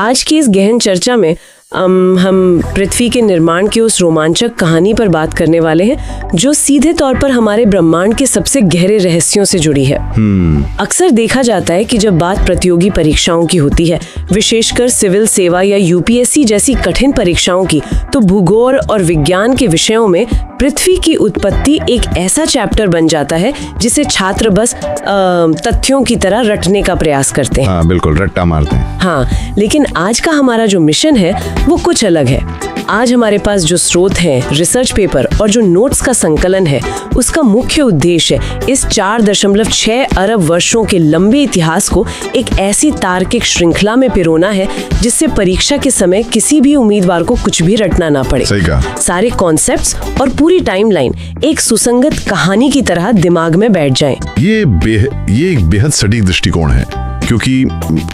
आज की इस गहन चर्चा में हम पृथ्वी के निर्माण की उस रोमांचक कहानी पर बात करने वाले हैं जो सीधे तौर पर हमारे ब्रह्मांड के सबसे गहरे रहस्यों से जुड़ी है। अक्सर देखा जाता है कि जब बात प्रतियोगी परीक्षाओं की होती है, विशेषकर सिविल सेवा या यूपीएससी जैसी कठिन परीक्षाओं की, तो भूगोल और विज्ञान के विषयों में पृथ्वी की उत्पत्ति एक ऐसा चैप्टर बन जाता है जिसे छात्र बस तथ्यों की तरह रटने का प्रयास करते हैं। हाँ, बिल्कुल रट्टा मारते हैं। हाँ, लेकिन आज का हमारा जो मिशन है वो कुछ अलग है। आज हमारे पास जो स्रोत हैं, रिसर्च पेपर और जो नोट्स का संकलन है, उसका मुख्य उद्देश्य इस 4.6 अरब वर्षों के लंबे इतिहास को एक ऐसी तार्किक श्रृंखला में पिरोना है जिससे परीक्षा के समय किसी भी उम्मीदवार को कुछ भी रटना ना पड़े। सही कहा। सारे कॉन्सेप्ट्स और पूरी टाइमलाइन एक सुसंगत कहानी की तरह दिमाग में बैठ जाएं। ये एक बेहद सटीक दृष्टिकोण है, क्योंकि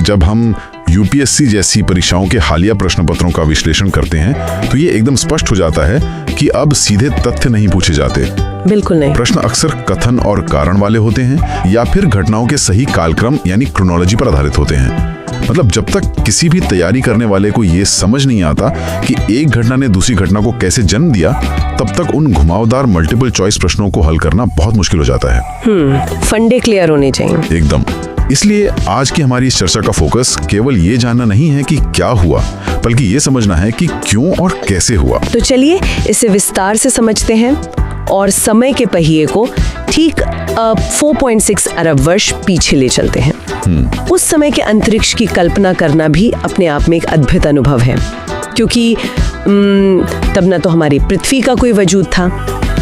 जब हम यूपीएससी जैसी परीक्षाओं के हालिया प्रश्न पत्रों का विश्लेषण करते हैं तो ये एकदम स्पष्ट हो जाता है कि अब सीधे तथ्य नहीं पूछे जाते। बिल्कुल नहीं। प्रश्न अक्सर कथन और कारण वाले होते हैं या फिर घटनाओं के सही कालक्रम यानी क्रोनोलॉजी पर आधारित होते हैं। मतलब जब तक किसी भी तैयारी करने वाले को ये समझ नहीं आता कि एक घटना ने दूसरी घटना को कैसे जन्म दिया, तब तक उन घुमावदार मल्टीपल चॉइस प्रश्नों को हल करना बहुत मुश्किल हो जाता है। फंडे क्लियर होने चाहिए। एकदम। इसलिए आज की हमारी इस चर्चा का फोकस केवल ये जानना नहीं है कि क्या हुआ, बल्कि ये समझना है कि क्यों और कैसे हुआ। तो चलिए इसे विस्तार से समझते हैं और समय के पहिए को ठीक 4.6 अरब वर्ष पीछे ले चलते हैं। उस समय के अंतरिक्ष की कल्पना करना भी अपने आप में एक अद्भुत अनुभव है, क्योंकि तब न तो हमारी पृथ्वी का कोई वजूद था,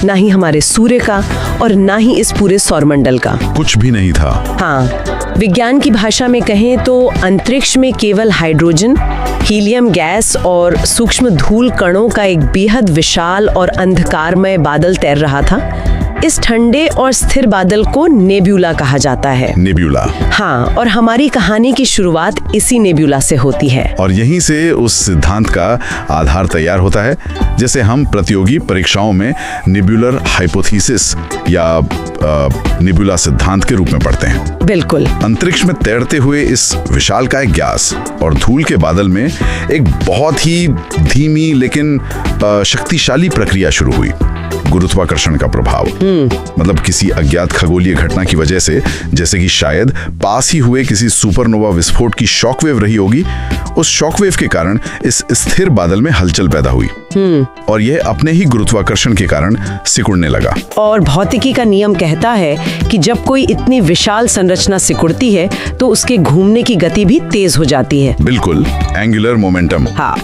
ना ही हमारे सूर्य का, और ना ही इस पूरे सौरमंडल का। कुछ भी नहीं था। हाँ, विज्ञान की भाषा में कहें तो अंतरिक्ष में केवल हाइड्रोजन, हीलियम गैस और सूक्ष्म धूल कणों का एक बेहद विशाल और अंधकारमय बादल तैर रहा था। इस ठंडे और स्थिर बादल को नेब्यूला कहा जाता है। नेब्यूला। हाँ, और हमारी कहानी की शुरुआत इसी नेब्यूला से होती है। और यहीं से उस सिद्धांत का आधार तैयार होता है जैसे हम प्रतियोगी परीक्षाओं में नेब्यूलर हाइपोथेसिस या नेब्यूला सिद्धांत के रूप में पढ़ते हैं। बिल्कुल। अंतरिक्ष में तैरते हुए इस विशालकाय गैस और धूल के बादल में एक बहुत ही धीमी लेकिन शक्तिशाली प्रक्रिया शुरू हुई। गुरुत्वाकर्षण का प्रभाव, मतलब किसी अज्ञात खगोलीय घटना की वजह से, जैसे कि शायद पास ही हुए किसी सुपरनोवा विस्फोट की शॉकवेव रही होगी, उस शॉकवेव के कारण इस स्थिर बादल में हलचल पैदा हुई और यह अपने ही गुरुत्वाकर्षण के कारण सिकुड़ने लगा। और भौतिकी का नियम कहता है कि जब कोई इतनी विशाल संरचना सिकुड़ती है तो उसके घूमने की गति भी तेज हो जाती है। बिल्कुल, एंगुलर मोमेंटम। हाँ,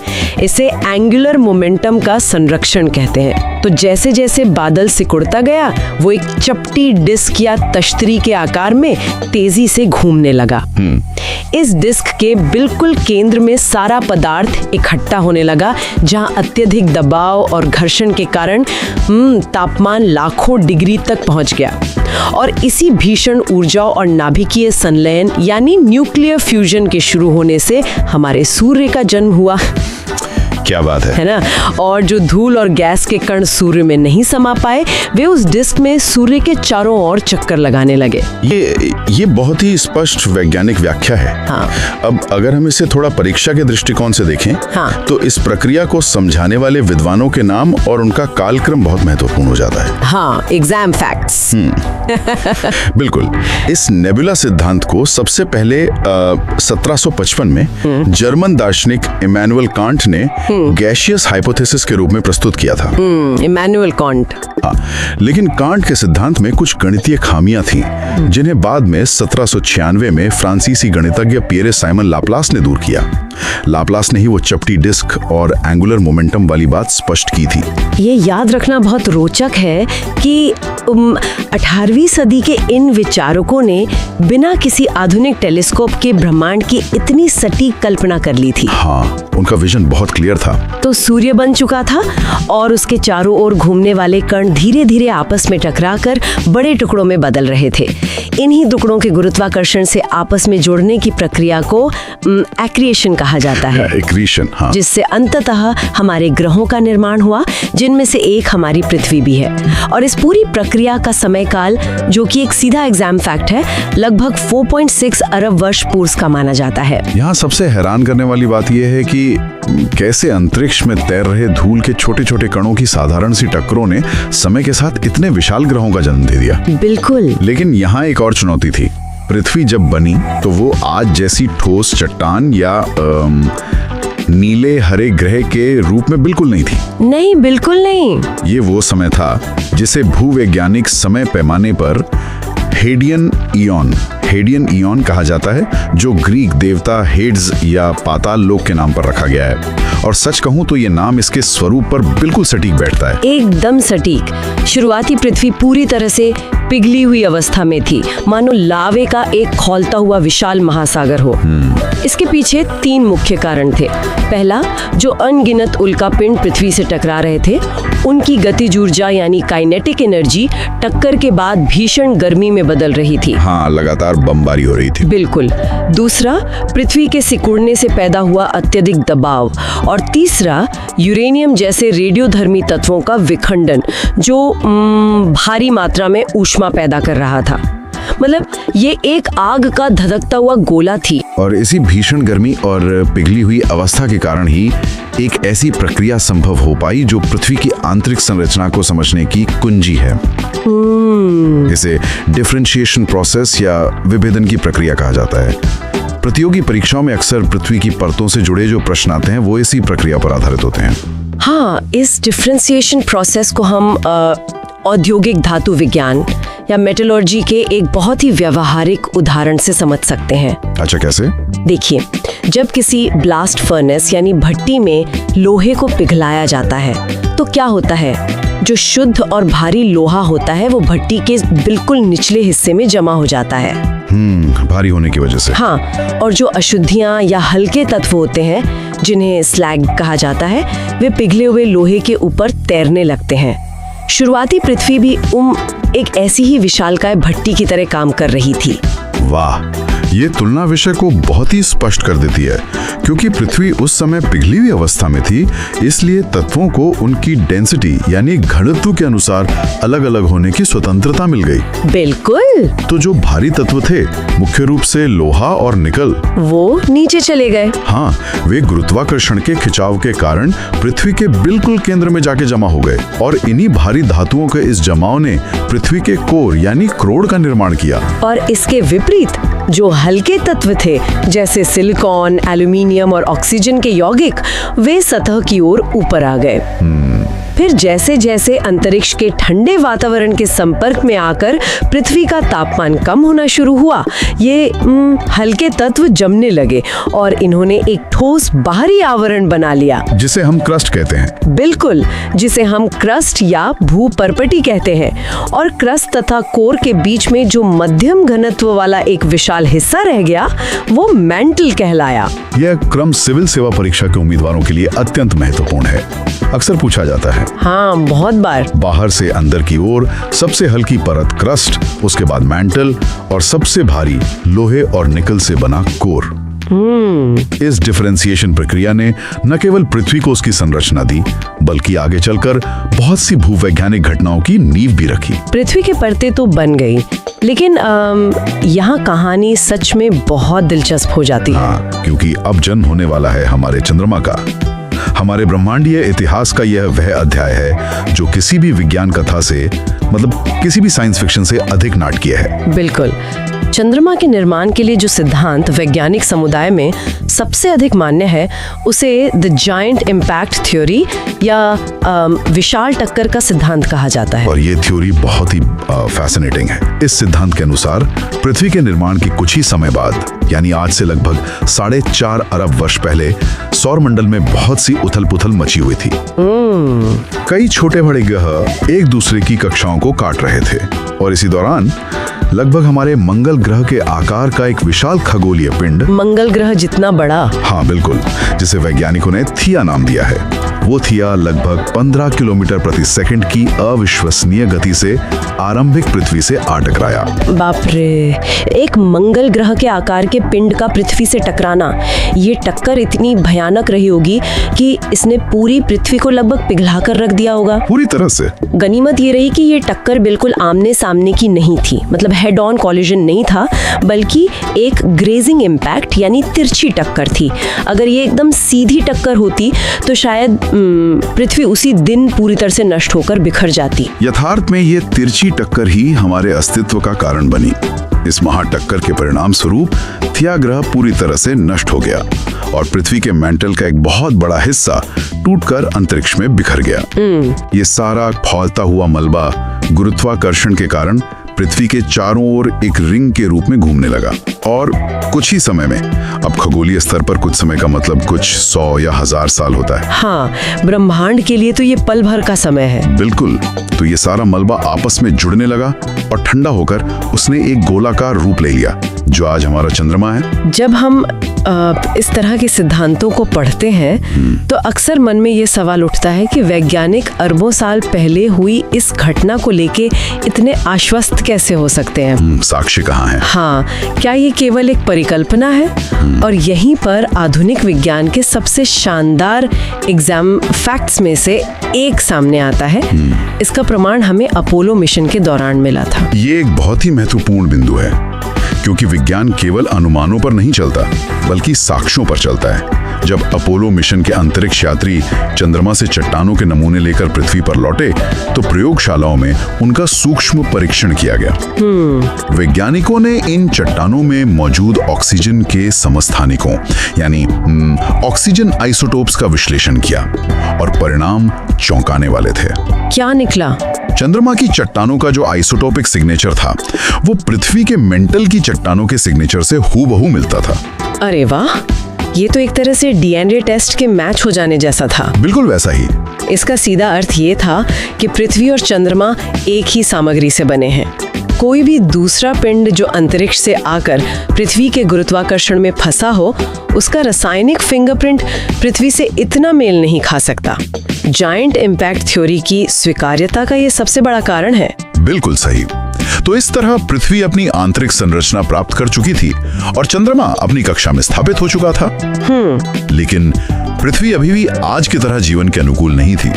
इसे एंगुलर मोमेंटम का संरक्षण कहते हैं। तो जैसे जैसे बादल सिकुड़ता गया, वो एक चपटी डिस्क या तश्तरी के आकार में तेजी से घूमने लगा। इस डिस्क के बिल्कुल केंद्र में सारा पदार्थ इकट्ठा होने लगा, जहां अत्यधिक दबाव और घर्षण के कारण तापमान लाखों डिग्री तक पहुंच गया। और इसी भीषण ऊर्जा और नाभिकीय संलयन यानी न्यूक्लियर फ्यूजन के शुरू होने से हमारे सूर्य का जन्म हुआ। क्या बात है ना? और जो धूल और गैस के कण सूर्य में नहीं समा पाए, वे उस डिस्क में सूर्य के चारों ओर चक्कर लगाने लगे। ये बहुत ही स्पष्ट वैज्ञानिक व्याख्या है। हाँ। अब अगर हम इसे थोड़ा परीक्षा के दृष्टिकोण से देखें, हाँ, तो इस प्रक्रिया को समझाने वाले विद्वानों के नाम और उनका कालक्रम बहुत महत्वपूर्ण हो जाता है। हाँ, एग्जाम फैक्ट्स। बिल्कुल। इस नेबुला सिद्धांत को सबसे पहले 1755 में जर्मन दार्शनिक इमैनुअल कांट ने गैसियस हाइपोथेसिस के रूप में प्रस्तुत किया था। Immanuel Kant. लेकिन कांट के सिद्धांत में कुछ गणितीय खामियां थीं, जिन्हें बाद में 1796 में फ्रांसीसी गणितज्ञ पियरे साइमन लाप्लास ने दूर किया। लाप्लास ने ही वो चपटी डिस्क और एंगुलर मोमेंटम वाली बात स्पष्ट की थी। ये याद रखना बहुत रोचक है कि 18वीं सदी के इन विचारकों ने बिना किसी आधुनिक टेलीस्कोप के ब्रह्मांड की इतनी सटीक कल्पना कर ली थी। हाँ, उनका विजन बहुत क्लियर था। तो सूर्य बन चुका था और उसके चारों ओर घूमने वाले कण धीरे धीरे आपस में टकराकर बड़े टुकड़ों में बदल रहे थे। इन्हीं टुकड़ों के गुरुत्वाकर्षण से आपस में जोड़ने की प्रक्रिया को एक्रिएशन कहा कहा जाता है, एक्रीशन, हाँ। जिससे अंततः हमारे ग्रहों का निर्माण हुआ, जिनमें से एक हमारी पृथ्वी भी है। और इस पूरी प्रक्रिया का समय काल, जो कि एक सीधा एग्जाम फैक्ट है, लगभग 4.6 अरब वर्ष पूर्व का माना जाता है। यहाँ सबसे हैरान करने वाली बात यह है कि कैसे अंतरिक्ष में तैर रहे धूल के छोटे छोटे कणों की साधारण सी टक्करों ने समय के साथ इतने विशाल ग्रहों का जन्म दे दिया। बिल्कुल। लेकिन यहाँ एक और चुनौती थी। पृथ्वी जब बनी तो वो आज जैसी ठोस चट्टान या नीले हरे ग्रह के रूप में बिल्कुल नहीं थी। नहीं, बिल्कुल नहीं। ये वो समय था जिसे भूवैज्ञानिक समय पैमाने पर हेडियन ईयन कहा जाता है, जो ग्रीक देवता हेड्स या पाताल लोक के नाम पर रखा गया है। और सच कहूं तो ये नाम इसके स्वरूप पर बिल्कुल सटीक बैठता है। एकदम सटीक। शुरुआती पृथ्वी पूरी तरह से पिघली हुई अवस्था में थी, मानो लावे का एक खौलता हुआ विशाल महासागर हो। इसके पीछे 3 मुख्य कारण थे। पहला, जो अनगिनत उल्कापिंड पृथ्वी से टकरा रहे थे, उनकी गतिज ऊर्जा यानी काइनेटिक एनर्जी टक्कर के बाद भीषण गर्मी में बदल रही थी। हाँ, लगातार बमबारी हो रही थी। बिल्कुल। दूसरा, पृथ्वी के सिकुड़ने से पैदा हुआ अत्यधिक दबाव। और तीसरा, यूरेनियम जैसे रेडियोधर्मी तत्वों का विखंडन, जो भारी मात्रा में ऊष्मा पैदा कर रहा था। मतलब ये एक आग का धधकता हुआ गोला थी। और इसी भीषण गर्मी और पिघली हुई अवस्था के कारण ही एक ऐसी प्रक्रिया संभव हो पाई जो पृथ्वी की आंतरिक संरचना को समझने की कुंजी है। इसे डिफरेंशिएशन प्रोसेस या विभेदन की प्रक्रिया कहा जाता है। प्रतियोगी परीक्षाओं में अक्सर पृथ्वी की परतों से जुड़े जो प्रश्न आते हैं वो इसी प्रक्रिया पर आधारित होते हैं। हाँ, इस डिफरेंशिएशन प्रोसेस को हम औद्योगिक धातु विज्ञान या मेटलर्जी के एक बहुत ही व्यावहारिक उदाहरण से समझ सकते हैं। अच्छा, कैसे? देखिए, जब किसी ब्लास्ट फर्नेस यानी भट्टी में लोहे को पिघलाया जाता है तो क्या होता है, जो शुद्ध और भारी लोहा होता है वो भट्टी के बिल्कुल निचले हिस्से में जमा हो जाता है। भारी होने की वजह से। हाँ, और जो अशुद्धियां या हल्के तत्व होते हैं, जिन्हें स्लैग कहा जाता है, वे पिघले हुए लोहे के ऊपर तैरने लगते हैं। शुरुआती पृथ्वी भी एक ऐसी ही विशालकाय भट्टी की तरह काम कर रही थी। वाह, ये तुलना विषय को बहुत ही स्पष्ट कर देती है, क्योंकि पृथ्वी उस समय पिघली हुई अवस्था में थी, इसलिए तत्वों को उनकी डेंसिटी यानी घनत्व के अनुसार अलग अलग होने की स्वतंत्रता मिल गई। बिल्कुल। तो जो भारी तत्व थे, मुख्य रूप से लोहा और निकल, वो नीचे चले गए। हाँ, वे गुरुत्वाकर्षण के खिंचाव के कारण पृथ्वी के बिल्कुल केंद्र में जाके जमा हो गए। और इन्हीं भारी धातुओं के इस जमाव ने पृथ्वी के कोर यानी क्रोड का निर्माण किया। और इसके विपरीत जो हल्के तत्व थे, जैसे सिलिकॉन, एल्यूमिनियम और ऑक्सीजन के यौगिक, वे सतह की ओर ऊपर आ गए। फिर जैसे जैसे अंतरिक्ष के ठंडे वातावरण के संपर्क में आकर पृथ्वी का तापमान कम होना शुरू हुआ, ये हल्के तत्व जमने लगे और इन्होंने एक ठोस बाहरी आवरण बना लिया, जिसे हम क्रस्ट कहते हैं। बिल्कुल, जिसे हम क्रस्ट या भूपर्पटी कहते हैं। और क्रस्ट तथा कोर के बीच में जो मध्यम घनत्व वाला एक विशाल हिस्सा रह गया, वो मैंटल कहलाया। यह क्रम सिविल सेवा परीक्षा के उम्मीदवारों के लिए अत्यंत महत्वपूर्ण है। अक्सर पूछा जाता है। हाँ, बहुत बार। बाहर से अंदर की ओर सबसे हल्की परत क्रस्ट, उसके बाद मैंटल और सबसे भारी लोहे और निकल से बना कोर। इस डिफरेंशिएशन प्रक्रिया ने न केवल पृथ्वी को उसकी संरचना दी, बल्कि आगे चलकर बहुत सी भूवैज्ञानिक घटनाओं की नींव भी रखी। पृथ्वी की परतें तो बन गई, लेकिन यहाँ कहानी सच में बहुत दिलचस्प हो जाती है। हाँ, क्योंकि अब जन्म होने वाला है हमारे चंद्रमा का। हमारे ब्रह्मांडीय इतिहास का यह वह अध्याय है जो किसी भी विज्ञान कथा से, मतलब किसी भी साइंस फिक्शन से अधिक नाटकीय है। बिल्कुल। चंद्रमा के निर्माण के लिए जो सिद्धांत वैज्ञानिक समुदाय में सबसे अधिक मान्य है, उसे द जायंट इम्पैक्ट थ्योरी या विशाल टक्कर का सिद्धांत कहा जाता है। और ये थ्योरी बहुत ही फैसिनेटिंग है। इस सिद्धांत के अनुसार पृथ्वी के निर्माण के कुछ ही समय बाद, यानी आज से लगभग 4.5 अरब वर्ष पहले, सौर मंडल में बहुत सी उथल पुथल मची हुई थी। कई छोटे बड़े ग्रह एक दूसरे की कक्षाओं को काट रहे थे और इसी दौरान लगभग हमारे मंगल ग्रह के आकार का एक विशाल खगोलीय पिंड, मंगल ग्रह जितना बड़ा, हाँ बिल्कुल, जिसे वैज्ञानिकों ने थिया नाम दिया है, वो थिया लगभग 15 किलोमीटर प्रति सेकंड की अविश्वसनीय गति से आरंभिक पृथ्वी से आ टकराया। बाप रे, एक मंगल ग्रह के आकार के पिंड का पृथ्वी से टकराना, ये टक्कर इतनी भयानक रही होगी कि इसने पूरी पृथ्वी को लगभग पिघला कर रख दिया होगा। पूरी तरह से। गनीमत ये रही कि ये टक्कर बिल्कुल आमने सामने की नहीं थी, मतलब हेड ऑन कॉलिजन नहीं था, बल्कि एक ग्रेजिंग इम्पैक्ट यानी तिरछी टक्कर थी। अगर ये एकदम सीधी टक्कर होती तो शायद पृथ्वी उसी दिन पूरी तरह से नष्ट होकर बिखर जाती। यथार्थ में ये तिरछी टक्कर ही हमारे अस्तित्व का कारण बनी। इस महाटक्कर के परिणाम स्वरूप थिया ग्रह पूरी तरह से नष्ट हो गया और पृथ्वी के मेंटल का एक बहुत बड़ा हिस्सा टूटकर अंतरिक्ष में बिखर गया। ये सारा फौलता हुआ मलबा गुरुत्वाकर्षण के कारण पृथ्वी के चारों ओर एक रिंग के रूप में घूमने लगा और कुछ ही समय में, अब खगोलीय स्तर पर कुछ समय का मतलब कुछ 100 या 1000 साल होता है। हाँ, ब्रह्मांड के लिए तो ये पल भर का समय है। बिल्कुल। तो ये सारा मलबा आपस में जुड़ने लगा और ठंडा होकर उसने एक गोलाकार रूप ले लिया जो आज हमारा चंद्रमा है। जब हम इस तरह के सिद्धांतों को पढ़ते हैं तो अक्सर मन में ये सवाल उठता है कि वैज्ञानिक अरबों साल पहले हुई इस घटना को लेके इतने आश्वस्त कैसे हो सकते हैं? साक्ष्य कहाँ है? हाँ, क्या ये केवल एक परिकल्पना है? और यहीं पर आधुनिक विज्ञान के सबसे शानदार एग्जाम फैक्ट्स में से एक सामने आता है। इसका प्रमाण हमें अपोलो मिशन के दौरान मिला था। ये एक बहुत ही महत्वपूर्ण बिंदु है क्योंकि विज्ञान केवल अनुमानों पर नहीं चलता बल्कि साक्ष्यों पर चलता है। जब अपोलो मिशन के अंतरिक्ष यात्री चंद्रमा से चट्टानों के नमूने लेकर पृथ्वी पर लौटे तो प्रयोगशालाओं में उनका सूक्ष्म परीक्षण किया गया। वैज्ञानिकों ने इन चट्टानों में मौजूद ऑक्सीजन के समस्थानिकों यानी ऑक्सीजन आइसोटोप्स का विश्लेषण किया और परिणाम चौंकाने वाले थे। क्या निकला? चंद्रमा की चट्टानों का जो आइसोटोपिक सिग्नेचर था वो पृथ्वी के मेंटल की चट्टानों के सिग्नेचर से हूबहू मिलता था। अरे वाह, ये तो एक तरह से डीएनए टेस्ट के मैच हो जाने जैसा था। बिल्कुल वैसा ही। इसका सीधा अर्थ ये था कि पृथ्वी और चंद्रमा एक ही सामग्री से बने हैं। कोई भी दूसरा पिंड जो अंतरिक्ष से आकर पृथ्वी के गुरुत्वाकर्षण में फंसा हो, उसका रासायनिक फिंगरप्रिंट पृथ्वी से इतना मेल नहीं खा सकता। जायंट इम्पैक्ट थ्योरी की स्वीकार्यता का ये सबसे बड़ा कारण है। बिल्कुल सही। तो इस तरह पृथ्वी अपनी आंतरिक संरचना प्राप्त कर चुकी थी और चंद्रमा अपनी कक्षा में स्थापित हो चुका था। लेकिन पृथ्वी अभी भी आज की तरह जीवन के अनुकूल नहीं थी।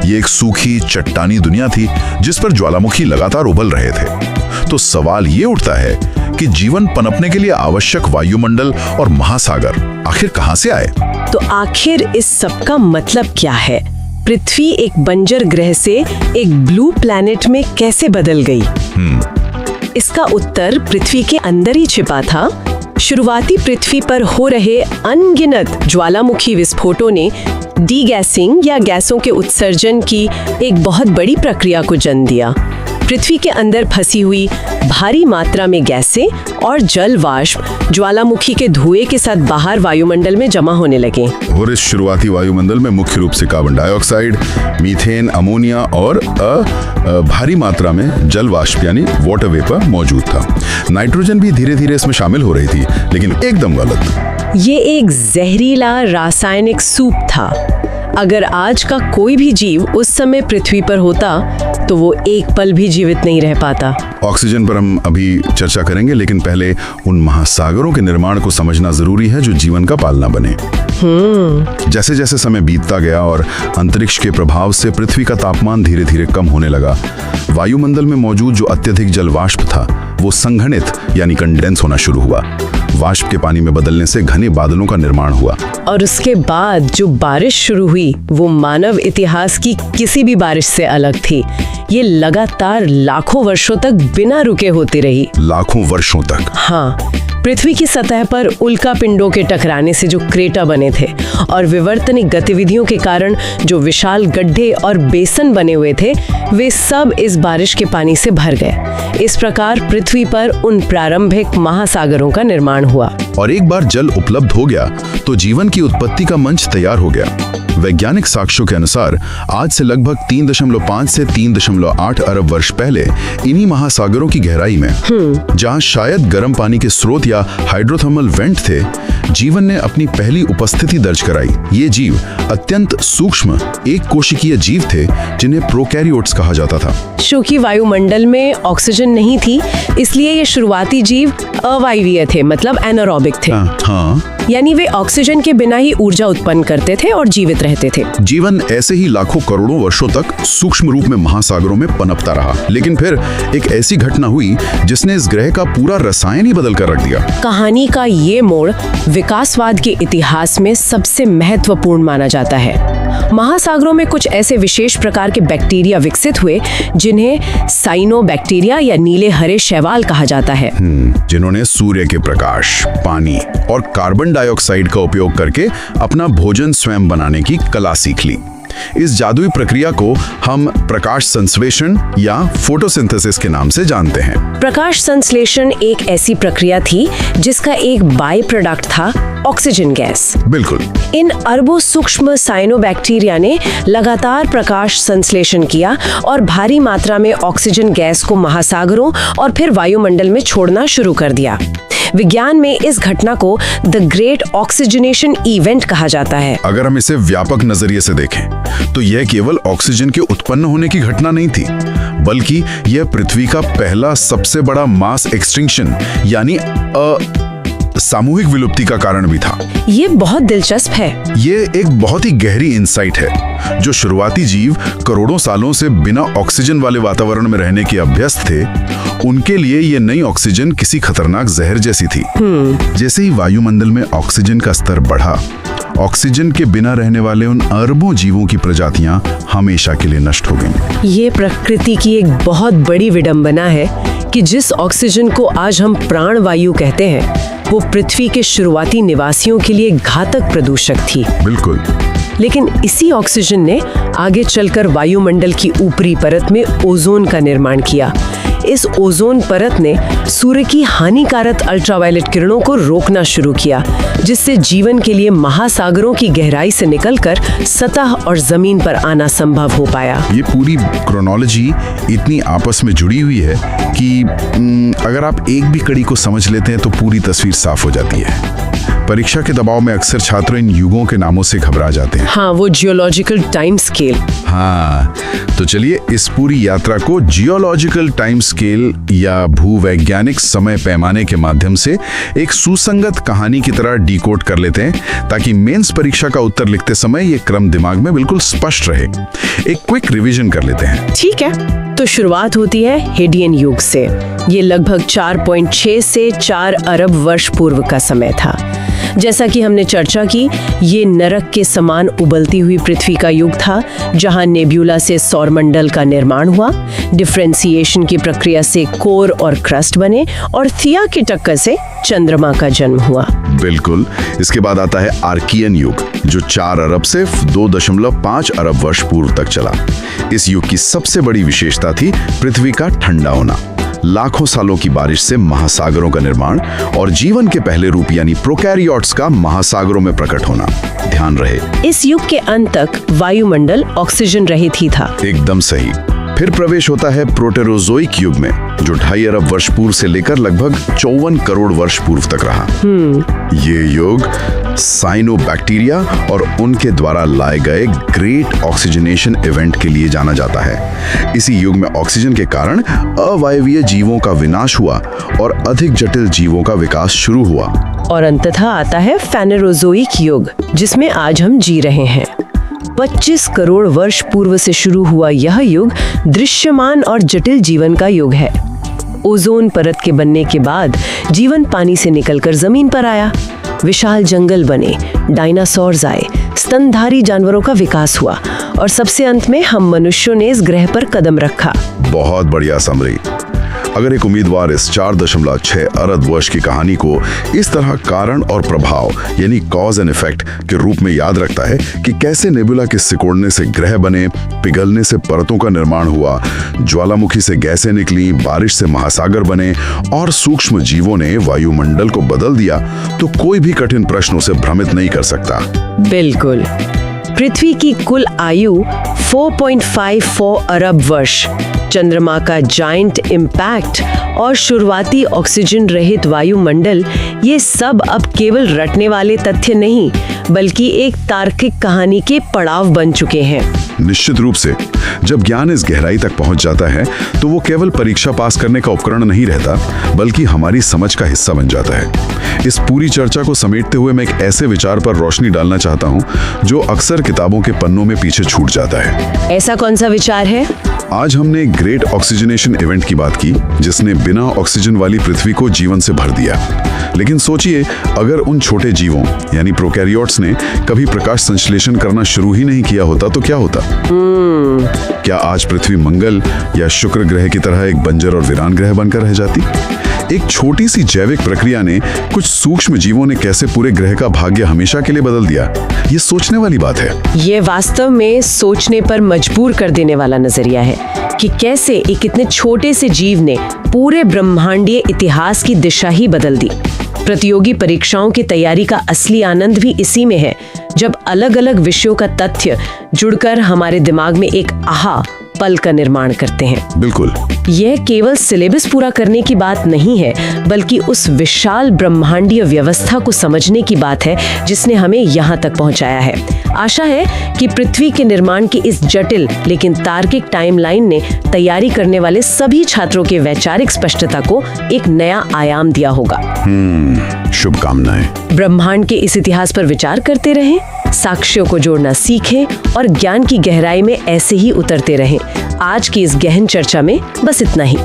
ये एक सूखी चट्टानी दुनिया थी जिस पर ज्वालामुखी लगातार उबल रहे थे। तो सवाल ये उठता है कि जीवन पनपने के लिए आवश्यक वायुमंडल और महासागर आखिर कहां से आए? तो आखिर इस सब का मतलब क्या है? पृथ्वी एक बंजर ग्रह से एक ब्लू प्लैनेट में कैसे बदल गई? इसका उत्तर पृथ्वी के अंदर ही छिपा था। शुरुआती पृथ्वी पर हो रहे अनगिनत ज्वालामुखी विस्फोटों ने डीगैसिंग या गैसों के उत्सर्जन की एक बहुत बड़ी प्रक्रिया को जन्म दिया। पृथ्वी के अंदर फंसी हुई भारी मात्रा में गैसें और जल वाष्प ज्वालामुखी के धुएं के साथ बाहर वायुमंडल में जमा होने लगे। और इस शुरुआती वायुमंडल में मुख्य रूप से कार्बन डाइऑक्साइड, मीथेन, अमोनिया और भारी मात्रा में जल वाष्प यानी वाटर वेपर मौजूद था। नाइट्रोजन भी धीरे धीरे इसमें शामिल हो रही थी, लेकिन एकदम गलत। ये एक जहरीला रासायनिक सूप था। अगर आज का कोई भी जीव उस समय पृथ्वी पर होता तो वो एक पल भी जीवित नहीं रह पाता। ऑक्सीजन पर हम अभी चर्चा करेंगे, लेकिन पहले उन महासागरों के निर्माण को समझना जरूरी है जो जीवन का पालना बने। जैसे जैसे समय बीतता गया और अंतरिक्ष के प्रभाव से पृथ्वी का तापमान धीरे धीरे कम होने लगा, वायुमंडल में मौजूद जो अत्यधिक जल वाष्प था वो संघनित यानी कंडेंस होना शुरू हुआ। वाष्प के पानी में बदलने से घने बादलों का निर्माण हुआ और उसके बाद जो बारिश शुरू हुई वो मानव इतिहास की किसी भी बारिश से अलग थी। ये लगातार लाखों वर्षों तक बिना रुके होती रही। लाखों वर्षों तक? हाँ, पृथ्वी की सतह पर उल्का पिंडों के टकराने से जो क्रेटर बने थे और विवर्तनिक गतिविधियों के कारण जो विशाल गड्ढे और बेसन बने हुए थे, वे सब इस बारिश के पानी से भर गए। इस प्रकार पृथ्वी पर उन प्रारंभिक महासागरों का निर्माण हुआ। और एक बार जल उपलब्ध हो गया तो जीवन की उत्पत्ति का मंच तैयार हो गया। वैज्ञानिक साक्ष्यों के अनुसार आज से लगभग 3.5 से 3.8 अरब वर्ष पहले इन्हीं महासागरों की गहराई में, जहां शायद गर्म पानी के स्रोत या हाइड्रोथर्मल वेंट थे, जीवन ने अपनी पहली उपस्थिति दर्ज कराई। ये जीव अत्यंत सूक्ष्म एक कोशिकीय जीव थे जिन्हें प्रोकैरियोट्स कहा जाता था। क्योंकि वायुमंडल में ऑक्सीजन नहीं थी, इसलिए ये शुरुआती जीव अवायवीय थे, मतलब एनारोबिक थे। हाँ। यानी वे ऑक्सीजन के बिना ही ऊर्जा उत्पन्न करते थे और जीवित रहते थे। जीवन ऐसे ही लाखों करोड़ों वर्षों तक सूक्ष्म रूप में महासागरों में पनपता रहा, लेकिन फिर एक ऐसी घटना हुई जिसने इस ग्रह का पूरा रसायन ही बदल कर रख दिया। कहानी का ये मोड़ विकासवाद के इतिहास में सबसे महत्वपूर्ण माना जाता है। महासागरों में कुछ ऐसे विशेष प्रकार के बैक्टीरिया विकसित हुए जिन्हें साइनोबैक्टीरिया या नीले हरे शैवाल कहा जाता है, जिन्होंने सूर्य के प्रकाश, पानी और कार्बन डाइऑक्साइड का उपयोग करके अपना भोजन स्वयं बनाने की कला सीख ली। इस जादुई प्रक्रिया को हम प्रकाश संश्लेषण या फोटोसिंथेसिस के नाम से जानते हैं। प्रकाश संश्लेषण एक ऐसी प्रक्रिया थी जिसका एक बाय प्रोडक्ट था ऑक्सीजन गैस। बिल्कुल। इन अरबों सूक्ष्म साइनोबैक्टीरिया ने लगातार प्रकाश संश्लेषण किया और भारी मात्रा में ऑक्सीजन गैस को महासागरों और फिर वायुमंडल में छोड़ना शुरू कर दिया। विज्ञान में इस घटना को द ग्रेट ऑक्सीजनेशन इवेंट कहा जाता है। अगर हम इसे व्यापक नजरिए से देखें तो यह केवल ऑक्सीजन के उत्पन्न होने की घटना नहीं थी, बल्कि यह पृथ्वी का पहला सबसे बड़ा मास एक्सटिंक्शन यानी सामूहिक विलुप्ति का कारण भी था। ये बहुत दिलचस्प है। ये एक बहुत ही गहरी इंसाइट है। जो शुरुआती जीव करोड़ों सालों से बिना ऑक्सीजन वाले वातावरण में रहने के अभ्यस्त थे, उनके लिए ये नई ऑक्सीजन किसी खतरनाक जहर जैसी थी। जैसे ही वायुमंडल में ऑक्सीजन का स्तर बढ़ा, ऑक्सीजन के बिना रहने वाले उन अरबों जीवों की प्रजातियां हमेशा के लिए नष्ट हो गईं। ये प्रकृति की एक बहुत बड़ी विडंबना है कि जिस ऑक्सीजन को आज हम प्राण वायु कहते हैं, वो पृथ्वी के शुरुआती निवासियों के लिए घातक प्रदूषक थी। बिल्कुल। लेकिन इसी ऑक्सीजन ने आगे चलकर वायुमंडल की ऊपरी परत में ओजोन का निर्माण किया। इस ओजोन परत ने सूर्य की हानिकारक अल्ट्रावायलेट किरणों को रोकना शुरू किया, जिससे जीवन के लिए महासागरों की गहराई से निकलकर सतह और जमीन पर आना संभव हो पाया। ये पूरी क्रोनोलॉजी इतनी आपस में जुड़ी हुई है कि अगर आप एक भी कड़ी को समझ लेते हैं तो पूरी तस्वीर साफ हो जाती है। परीक्षा के दबाव में अक्सर छात्र इन युगों के नामों से घबरा जाते हैं। हाँ, वो जियोलॉजिकल टाइम स्केल। हाँ, तो चलिए इस पूरी यात्रा को जियोलॉजिकल टाइम स्केल या भूवैज्ञानिक समय पैमाने के माध्यम से एक सुसंगत कहानी की तरह डिकोड कर लेते हैं, ताकि मेंस परीक्षा का उत्तर लिखते समय ये क्रम दिमाग में बिल्कुल स्पष्ट रहे। एक क्विक रिवीजन कर लेते हैं। ठीक है, तो शुरुआत होती है हेडियन युग से। ये लगभग 4.6 से 4 अरब वर्ष पूर्व का समय था। जैसा कि हमने चर्चा की, ये नरक के समान उबलती हुई पृथ्वी का युग था, जहां नेब्यूला से सौरमंडल का निर्माण हुआ, डिफरेंशिएशन की प्रक्रिया से कोर और क्रस्ट बने और थिया की टक्कर से चंद्रमा का जन्म हुआ। बिल्कुल। इसके बाद आता है आर्कियन युग, जो 4 अरब से 2.5 अरब वर्ष पूर्व तक चला। इस युग की सबसे बड़ी विशेषता थी पृथ्वी का ठंडा होना, लाखों सालों की बारिश से महासागरों का निर्माण और जीवन के पहले रूप यानी प्रोकैरियोट्स का महासागरों में प्रकट होना। ध्यान रहे, इस युग के अंत तक वायुमंडल ऑक्सीजन रहित ही था। एकदम सही। फिर प्रवेश होता है प्रोटेरोजोइक युग में, जो 2.5 अरब वर्ष पूर्व से लेकर लगभग 54 करोड़ वर्ष पूर्व तक रहा। ये युग साइनोबैक्टीरिया और उनके द्वारा लाए गए ग्रेट ऑक्सीजनेशन इवेंट के लिए जाना जाता है। इसी युग में ऑक्सीजन के कारण अवायवीय जीवों का विनाश हुआ और अधिक जटिल जीवों का विकास शुरू हुआ। और अंततः आता है फेनेरोजोइक युग, जिसमें आज हम जी रहे हैं। 25 करोड़ वर्ष पूर्व से शुरू हुआ यह युग दृश्यमान और जटिल जीवन का युग है। ओजोन परत के बनने के बाद जीवन पानी से निकलकर जमीन पर आया, विशाल जंगल बने, डायनासोर्स आए, स्तनधारी जानवरों का विकास हुआ और सबसे अंत में हम मनुष्यों ने इस ग्रह पर कदम रखा। बहुत बढ़िया समरी। अगर एक उम्मीदवार इस 4.6 अरब वर्ष की कहानी को इस तरह कारण और प्रभाव यानी कॉज एंड इफेक्ट के रूप में याद रखता है कि कैसे नेबुला के सिकोड़ने से ग्रह बने, पिघलने से परतों का निर्माण हुआ, ज्वालामुखी से गैसें निकली, बारिश से महासागर बने और सूक्ष्म जीवों ने वायुमंडल को बदल दिया, तो कोई भी कठिन प्रश्नों से भ्रमित नहीं कर सकता। बिल्कुल। पृथ्वी की कुल आयु 4.54 अरब वर्ष, चंद्रमा का जायंट इम्पैक्ट और शुरुआती ऑक्सीजन रहित वायुमंडल, ये सब अब केवल रटने वाले तथ्य नहीं बल्कि एक तार्किक कहानी के पड़ाव बन चुके हैं। निश्चित रूप से जब ज्ञान इस गहराई तक पहुंच जाता है तो वो केवल परीक्षा पास करने का उपकरण नहीं रहता बल्कि हमारी समझ का हिस्सा बन जाता है। इस पूरी चर्चा को समेटते हुए मैं एक ऐसे विचार पर रोशनी डालना चाहता हूं जो अक्सर किताबों के पन्नों में पीछे छूट जाता है। ऐसा कौन सा विचार है? आज हमने एक ग्रेट ऑक्सीजनेशन इवेंट की बात की जिसने बिना ऑक्सीजन वाली पृथ्वी को जीवन से भर दिया। लेकिन सोचिए, अगर उन छोटे जीवों यानी प्रोकैरियोट्स ने कभी प्रकाश संश्लेषण करना शुरू ही नहीं किया होता तो क्या होता? क्या आज पृथ्वी मंगल या शुक्र ग्रह की तरह एक बंजर और वीरान ग्रह बनकर रह जाती? एक छोटी सी जैविक प्रक्रिया ने कुछ सूक्ष्म जीवों ने कैसे पूरे ग्रह का भाग्य हमेशा के लिए बदल दिया, ये सोचने वाली बात है। ये वास्तव में सोचने पर मजबूर कर देने वाला नजरिया है कि कैसे एक इतने छोटे से जीव ने पूरे ब्रह्मांडीय इतिहास की दिशा ही बदल दी। प्रतियोगी परीक्षाओं की तैयारी का असली आनंद भी इसी में है, जब अलग अलग विषयों का तथ्य जुड़कर हमारे दिमाग में एक आहा पल का निर्माण करते हैं। बिल्कुल, यह केवल सिलेबस पूरा करने की बात नहीं है बल्कि उस विशाल ब्रह्मांडीय व्यवस्था को समझने की बात है जिसने हमें यहाँ तक पहुँचाया है। आशा है कि पृथ्वी के निर्माण की इस जटिल लेकिन तार्किक टाइमलाइन ने तैयारी करने वाले सभी छात्रों के वैचारिक स्पष्टता को एक नया आयाम दिया होगा। शुभकामनाएं। ब्रह्मांड के इस इतिहास पर विचार करते रहें, साक्ष्यों को जोड़ना सीखें और ज्ञान की गहराई में ऐसे ही उतरते रहें। आज की इस गहन चर्चा में बस इतना ही।